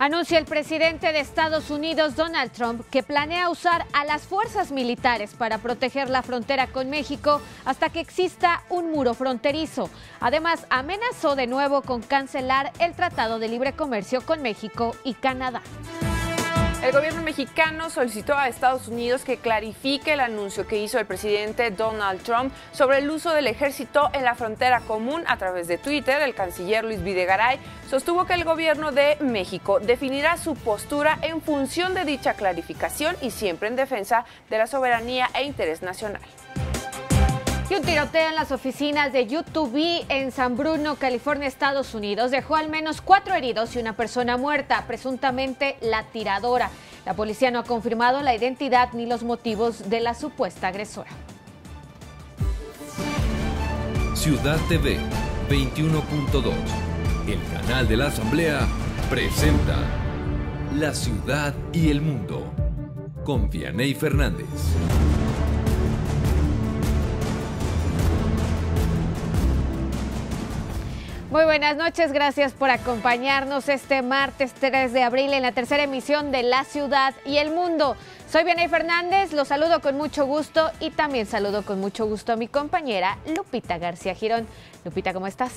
Anuncia el presidente de Estados Unidos, Donald Trump, que planea usar a las fuerzas militares para proteger la frontera con México hasta que exista un muro fronterizo. Además, amenazó de nuevo con cancelar el Tratado de Libre Comercio con México y Canadá. El gobierno mexicano solicitó a Estados Unidos que clarifique el anuncio que hizo el presidente Donald Trump sobre el uso del ejército en la frontera común. A través de Twitter, el canciller Luis Videgaray sostuvo que el gobierno de México definirá su postura en función de dicha clarificación y siempre en defensa de la soberanía e interés nacional. Y un tiroteo en las oficinas de YouTube en San Bruno, California, Estados Unidos, dejó al menos 4 heridos y una persona muerta, presuntamente la tiradora. La policía no ha confirmado la identidad ni los motivos de la supuesta agresora. Ciudad TV 21.2, el canal de la Asamblea, presenta La Ciudad y el Mundo, con Vianey Fernández. Muy buenas noches, gracias por acompañarnos este martes 3 de abril en la tercera emisión de La Ciudad y el Mundo. Soy Vianey Fernández, los saludo con mucho gusto y también saludo con mucho gusto a mi compañera Lupita García Girón. Lupita, ¿cómo estás?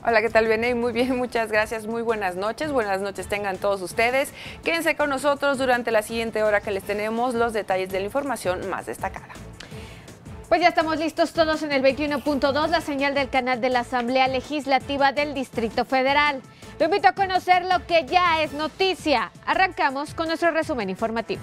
Hola, ¿qué tal, Vianey? Muy bien, muchas gracias, muy buenas noches tengan todos ustedes. Quédense con nosotros durante la siguiente hora que les tenemos los detalles de la información más destacada. Pues ya estamos listos todos en el 21.2, la señal del canal de la Asamblea Legislativa del Distrito Federal. Lo invito a conocer lo que ya es noticia. Arrancamos con nuestro resumen informativo.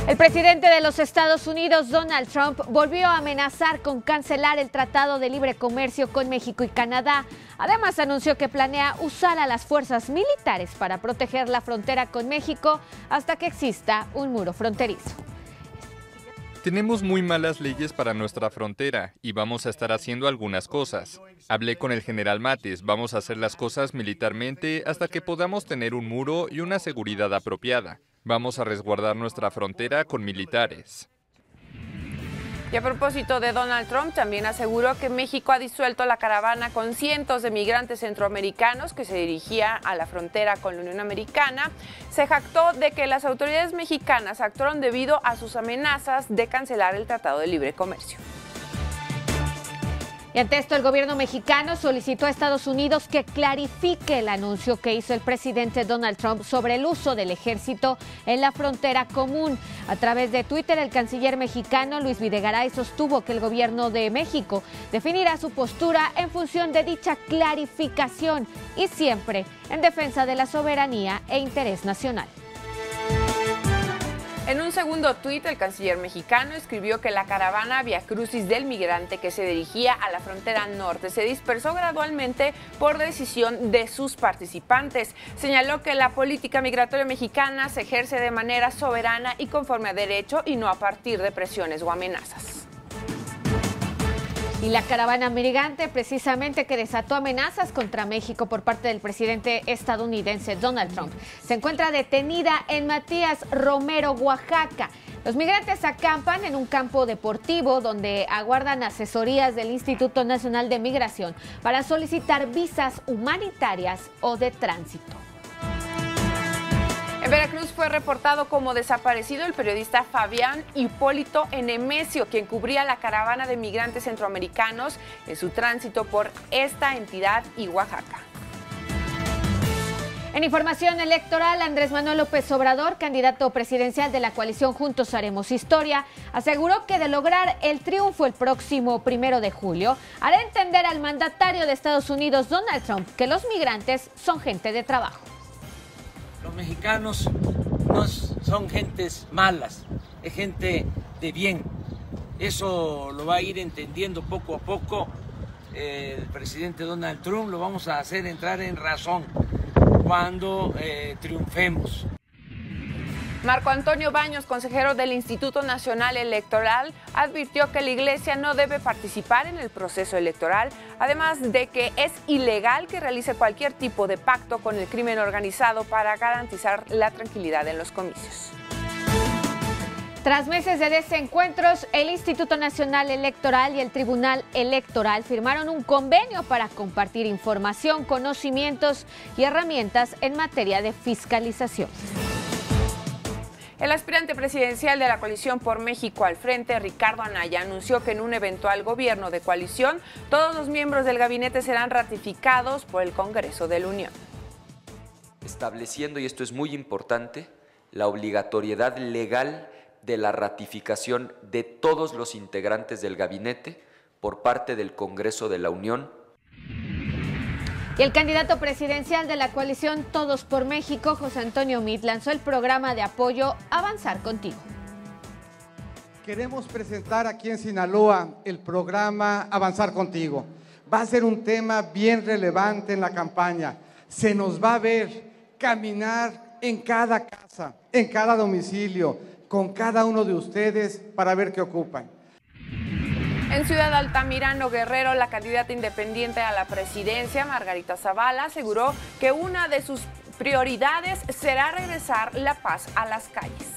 El presidente de los Estados Unidos, Donald Trump, volvió a amenazar con cancelar el Tratado de Libre Comercio con México y Canadá. Además, anunció que planea usar a las fuerzas militares para proteger la frontera con México hasta que exista un muro fronterizo. Tenemos muy malas leyes para nuestra frontera y vamos a estar haciendo algunas cosas. Hablé con el general Matis, vamos a hacer las cosas militarmente hasta que podamos tener un muro y una seguridad apropiada. Vamos a resguardar nuestra frontera con militares. Y a propósito de Donald Trump, también aseguró que México ha disuelto la caravana con cientos de migrantes centroamericanos que se dirigía a la frontera con la Unión Americana. Se jactó de que las autoridades mexicanas actuaron debido a sus amenazas de cancelar el Tratado de Libre Comercio. Y ante esto, el gobierno mexicano solicitó a Estados Unidos que clarifique el anuncio que hizo el presidente Donald Trump sobre el uso del ejército en la frontera común. A través de Twitter, el canciller mexicano Luis Videgaray sostuvo que el gobierno de México definirá su postura en función de dicha clarificación y siempre en defensa de la soberanía e interés nacional. En un segundo tuit, el canciller mexicano escribió que la caravana Via Crucis del migrante que se dirigía a la frontera norte se dispersó gradualmente por decisión de sus participantes. Señaló que la política migratoria mexicana se ejerce de manera soberana y conforme a derecho y no a partir de presiones o amenazas. Y la caravana migrante, precisamente que desató amenazas contra México por parte del presidente estadounidense Donald Trump, se encuentra detenida en Matías Romero, Oaxaca. Los migrantes acampan en un campo deportivo donde aguardan asesorías del Instituto Nacional de Migración para solicitar visas humanitarias o de tránsito. En Veracruz fue reportado como desaparecido el periodista Fabián Hipólito Nemesio, quien cubría la caravana de migrantes centroamericanos en su tránsito por esta entidad y Oaxaca. En información electoral, Andrés Manuel López Obrador, candidato presidencial de la coalición Juntos Haremos Historia, aseguró que de lograr el triunfo el próximo 1 de julio, hará entender al mandatario de Estados Unidos, Donald Trump, que los migrantes son gente de trabajo. Los mexicanos no son gentes malas, es gente de bien. Eso lo va a ir entendiendo poco a poco el presidente Donald Trump, lo vamos a hacer entrar en razón cuando triunfemos. Marco Antonio Baños, consejero del Instituto Nacional Electoral, advirtió que la Iglesia no debe participar en el proceso electoral, además de que es ilegal que realice cualquier tipo de pacto con el crimen organizado para garantizar la tranquilidad en los comicios. Tras meses de desencuentros, el Instituto Nacional Electoral y el Tribunal Electoral firmaron un convenio para compartir información, conocimientos y herramientas en materia de fiscalización. El aspirante presidencial de la coalición por México al frente, Ricardo Anaya, anunció que en un eventual gobierno de coalición, todos los miembros del gabinete serán ratificados por el Congreso de la Unión. Estableciendo, y esto es muy importante, la obligatoriedad legal de la ratificación de todos los integrantes del gabinete por parte del Congreso de la Unión. Y el candidato presidencial de la coalición Todos por México, José Antonio Meade, lanzó el programa de apoyo Avanzar Contigo. Queremos presentar aquí en Sinaloa el programa Avanzar Contigo. Va a ser un tema bien relevante en la campaña. Se nos va a ver caminar en cada casa, en cada domicilio, con cada uno de ustedes para ver qué ocupan. En Ciudad Altamirano, Guerrero, la candidata independiente a la presidencia, Margarita Zavala, aseguró que una de sus prioridades será regresar la paz a las calles.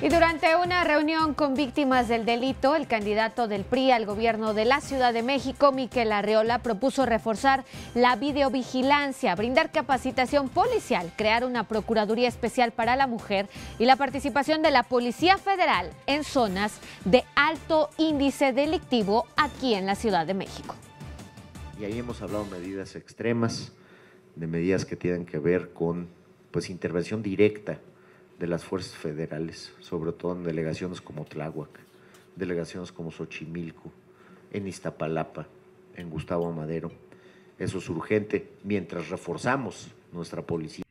Y durante una reunión con víctimas del delito, el candidato del PRI al gobierno de la Ciudad de México, Miquel Arriola, propuso reforzar la videovigilancia, brindar capacitación policial, crear una Procuraduría Especial para la Mujer y la participación de la Policía Federal en zonas de alto índice delictivo aquí en la Ciudad de México. Y ahí hemos hablado de medidas extremas, de medidas que tienen que ver con intervención directa de las fuerzas federales, sobre todo en delegaciones como Tláhuac, delegaciones como Xochimilco, en Iztapalapa, en Gustavo Amadero. Eso es urgente mientras reforzamos nuestra policía.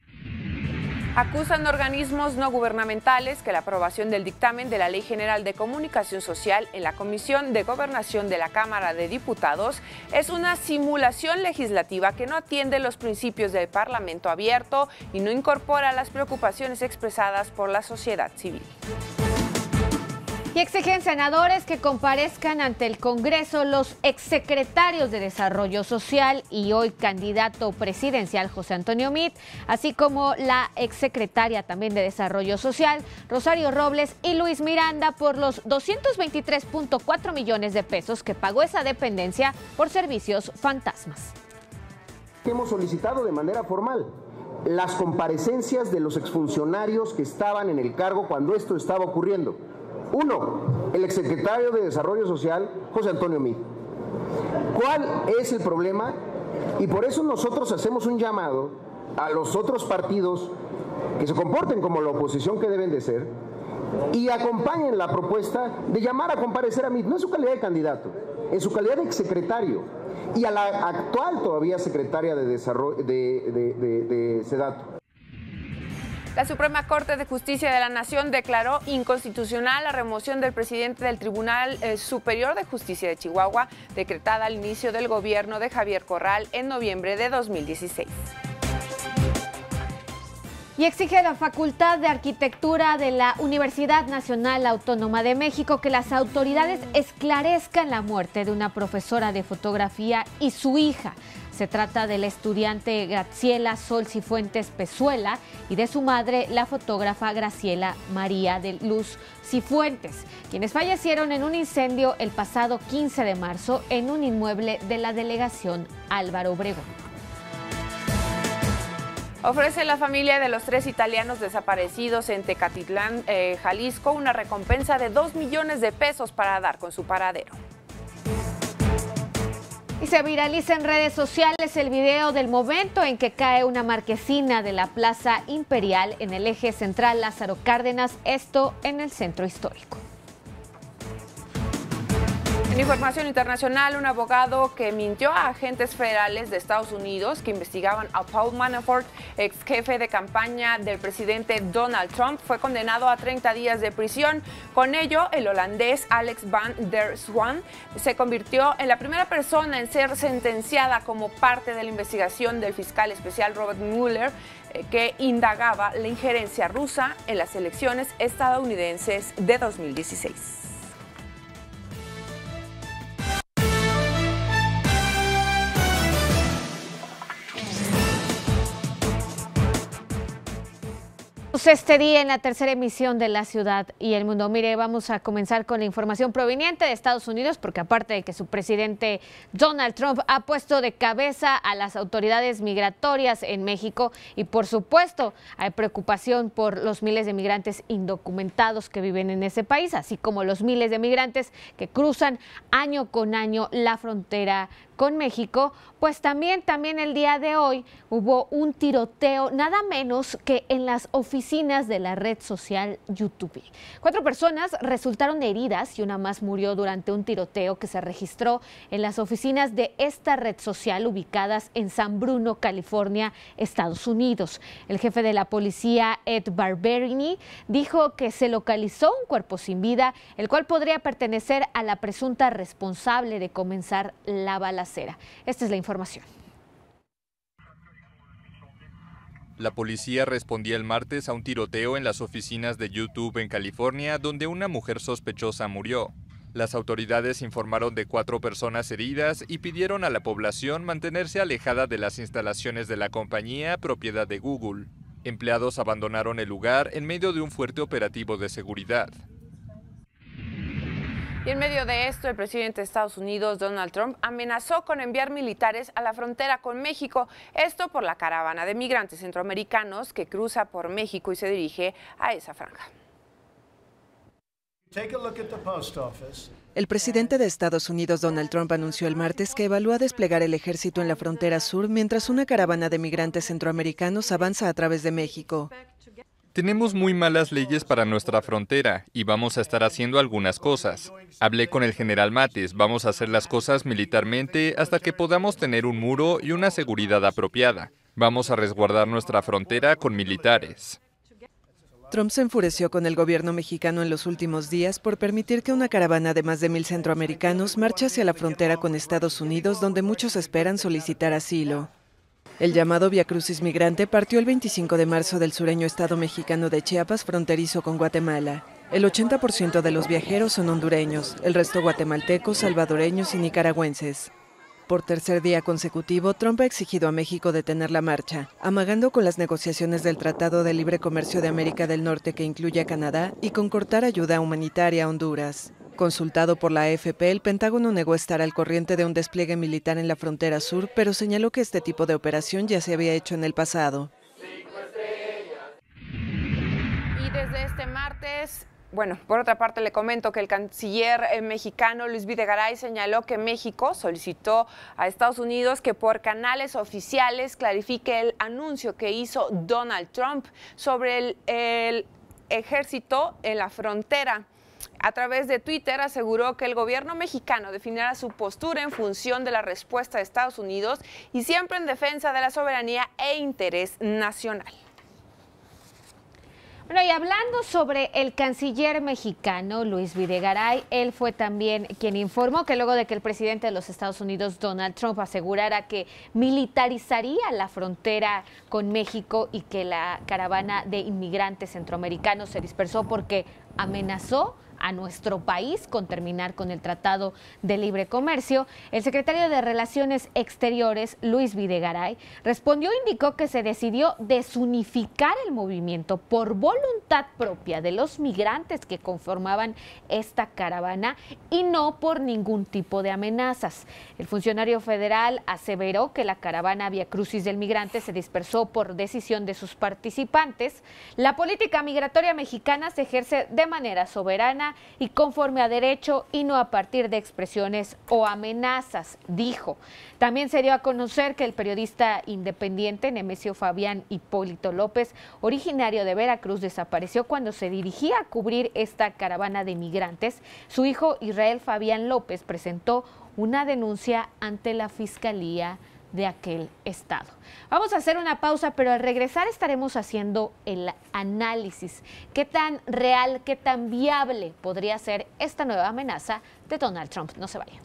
Acusan organismos no gubernamentales que la aprobación del dictamen de la Ley General de Comunicación Social en la Comisión de Gobernación de la Cámara de Diputados es una simulación legislativa que no atiende los principios del Parlamento abierto y no incorpora las preocupaciones expresadas por la sociedad civil. Y exigen senadores que comparezcan ante el Congreso los exsecretarios de Desarrollo Social y hoy candidato presidencial José Antonio Meade, así como la exsecretaria también de Desarrollo Social, Rosario Robles y Luis Miranda, por los 223.4 millones de pesos que pagó esa dependencia por servicios fantasmas. Hemos solicitado de manera formal las comparecencias de los exfuncionarios que estaban en el cargo cuando esto estaba ocurriendo. Uno, el exsecretario de Desarrollo Social, José Antonio Meade. ¿Cuál es el problema? Y por eso nosotros hacemos un llamado a los otros partidos que se comporten como la oposición que deben de ser y acompañen la propuesta de llamar a comparecer a Meade, no en su calidad de candidato, en su calidad de exsecretario, y a la actual todavía secretaria de Desarrollo de Sedato. La Suprema Corte de Justicia de la Nación declaró inconstitucional la remoción del presidente del Tribunal Superior de Justicia de Chihuahua, decretada al inicio del gobierno de Javier Corral en noviembre de 2016. Y exige a la Facultad de Arquitectura de la Universidad Nacional Autónoma de México que las autoridades esclarezcan la muerte de una profesora de fotografía y su hija. Se trata de la estudiante Graciela Sol Cifuentes Pezuela y de su madre, la fotógrafa Graciela María de Luz Cifuentes, quienes fallecieron en un incendio el pasado 15 de marzo en un inmueble de la delegación Álvaro Obregón. Ofrece la familia de los 3 italianos desaparecidos en Tecatitlán, Jalisco, una recompensa de 2 millones de pesos para dar con su paradero. Y se viraliza en redes sociales el video del momento en que cae una marquesina de la Plaza Imperial en el eje central Lázaro Cárdenas, esto en el centro histórico. En información internacional, un abogado que mintió a agentes federales de Estados Unidos que investigaban a Paul Manafort, ex jefe de campaña del presidente Donald Trump, fue condenado a 30 días de prisión. Con ello, el holandés Alex van der Zwaan se convirtió en la primera persona en ser sentenciada como parte de la investigación del fiscal especial Robert Mueller, que indagaba la injerencia rusa en las elecciones estadounidenses de 2016. Iniciamos este día en la tercera emisión de La Ciudad y el Mundo. Mire, vamos a comenzar con la información proveniente de Estados Unidos, porque aparte de que su presidente Donald Trump ha puesto de cabeza a las autoridades migratorias en México y por supuesto hay preocupación por los miles de migrantes indocumentados que viven en ese país, así como los miles de migrantes que cruzan año con año la frontera con México, pues también el día de hoy hubo un tiroteo, nada menos que en las oficinas de la red social YouTube. 4 personas resultaron heridas y una más murió durante un tiroteo que se registró en las oficinas de esta red social ubicadas en San Bruno, California, Estados Unidos. El jefe de la policía, Ed Barberini, dijo que se localizó un cuerpo sin vida, el cual podría pertenecer a la presunta responsable de comenzar la balacera. Esta es la información. La policía respondía el martes a un tiroteo en las oficinas de YouTube en California, donde una mujer sospechosa murió. Las autoridades informaron de 4 personas heridas y pidieron a la población mantenerse alejada de las instalaciones de la compañía, propiedad de Google. Empleados abandonaron el lugar en medio de un fuerte operativo de seguridad. Y en medio de esto, el presidente de Estados Unidos, Donald Trump, amenazó con enviar militares a la frontera con México. Esto por la caravana de migrantes centroamericanos que cruza por México y se dirige a esa franja. El presidente de Estados Unidos, Donald Trump, anunció el martes que evalúa desplegar el ejército en la frontera sur mientras una caravana de migrantes centroamericanos avanza a través de México. Tenemos muy malas leyes para nuestra frontera y vamos a estar haciendo algunas cosas. Hablé con el general Mattis, vamos a hacer las cosas militarmente hasta que podamos tener un muro y una seguridad apropiada. Vamos a resguardar nuestra frontera con militares. Trump se enfureció con el gobierno mexicano en los últimos días por permitir que una caravana de más de 1,000 centroamericanos marche hacia la frontera con Estados Unidos, donde muchos esperan solicitar asilo. El llamado Vía Crucis Migrante partió el 25 de marzo del sureño estado mexicano de Chiapas, fronterizo con Guatemala. El 80% de los viajeros son hondureños, el resto guatemaltecos, salvadoreños y nicaragüenses. Por tercer día consecutivo, Trump ha exigido a México detener la marcha, amagando con las negociaciones del Tratado de Libre Comercio de América del Norte que incluye a Canadá y con cortar ayuda humanitaria a Honduras. Consultado por la AFP, el Pentágono negó estar al corriente de un despliegue militar en la frontera sur, pero señaló que este tipo de operación ya se había hecho en el pasado. Y desde este martes, por otra parte le comento que el canciller mexicano Luis Videgaray señaló que México solicitó a Estados Unidos que por canales oficiales clarifique el anuncio que hizo Donald Trump sobre el ejército en la frontera. A través de Twitter aseguró que el gobierno mexicano definirá su postura en función de la respuesta de Estados Unidos y siempre en defensa de la soberanía e interés nacional. Bueno, y hablando sobre el canciller mexicano Luis Videgaray, él fue también quien informó que luego de que el presidente de los Estados Unidos, Donald Trump, asegurara que militarizaría la frontera con México y que la caravana de inmigrantes centroamericanos se dispersó porque amenazó a nuestro país con terminar con el Tratado de Libre Comercio, el secretario de Relaciones Exteriores, Luis Videgaray, respondió e indicó que se decidió desunificar el movimiento por voluntad propia de los migrantes que conformaban esta caravana y no por ningún tipo de amenazas. El funcionario federal aseveró que la caravana Vía Crucis del Migrante se dispersó por decisión de sus participantes. La política migratoria mexicana se ejerce de manera soberana y conforme a derecho y no a partir de expresiones o amenazas, dijo. También se dio a conocer que el periodista independiente Nemesio Fabián Hipólito López, originario de Veracruz, desapareció cuando se dirigía a cubrir esta caravana de migrantes. Su hijo Israel Fabián López presentó una denuncia ante la Fiscalía de aquel estado. Vamos a hacer una pausa, pero al regresar estaremos haciendo el análisis. ¿Qué tan real, qué tan viable podría ser esta nueva amenaza de Donald Trump? No se vayan.